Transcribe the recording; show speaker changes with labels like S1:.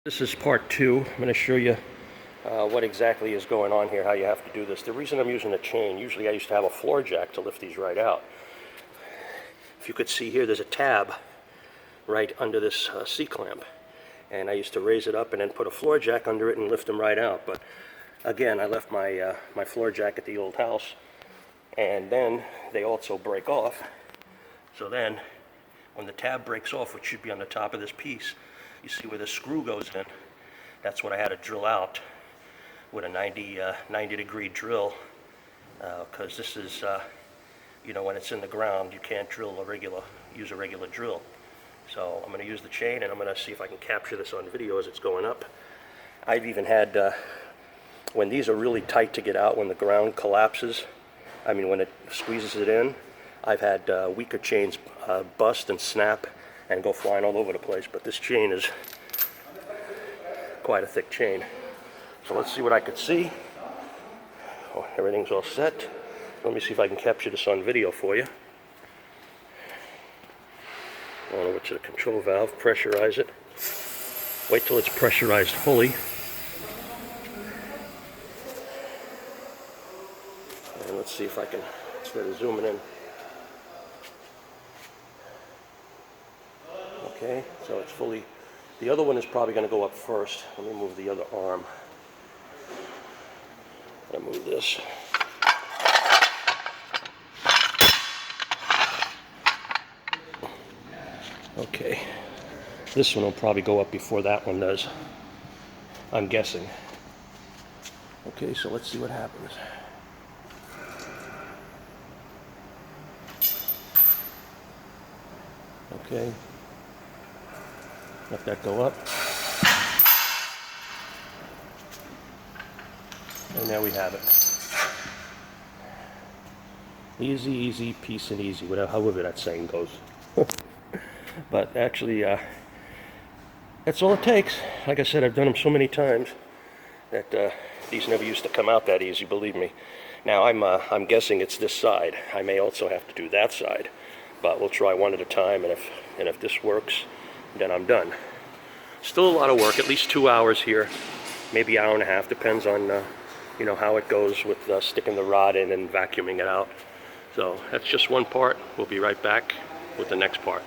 S1: This is part 2. I'm going to show you what exactly is going on here, how you have to do this. The reason I'm using a chain, usually I used to have a floor jack to lift these right out. If you could see here, there's a tab right under this C-clamp. And I used to raise it up and then put a floor jack under it and lift them right out. But again, I left my, my floor jack at the old house. And then they also break off. So then, when the tab breaks off, which should be on the top of this piece, you see where the screw goes in. That's what I had to drill out with a 90 degree drill, because this is, you know, when it's in the ground, you can't use a regular drill. So I'm going to use the chain, and I'm going to see if I can capture this on video as it's going up. I've even had, when these are really tight to get out, when the ground collapses, I mean when it squeezes it in, I've had weaker chains bust and snap and go flying all over the place, but this chain is quite a thick chain. So let's see what I could see. Oh, everything's all set. Let me see if I can capture this on video for you. Going over to the control valve, pressurize it. Wait till it's pressurized fully. And let's see if I can, instead of zooming in. Okay, so it's fully, the other one is probably going to go up first. Let me move the other arm. I'm going to move this. Okay, this one will probably go up before that one does, I'm guessing. Okay, so let's see what happens. Okay. Let that go up. And there we have it. Easy, easy, peace and easy, whatever, however that saying goes. But actually, that's all it takes. Like I said, I've done them so many times that these never used to come out that easy, believe me. Now, I'm guessing it's this side. I may also have to do that side, but we'll try one at a time, and if this works, then I'm done. Still a lot of work, at least 2 hours here, maybe an hour and a half, depends on you know, how it goes with sticking the rod in and vacuuming it out. So that's just one part. We'll be right back with the next part.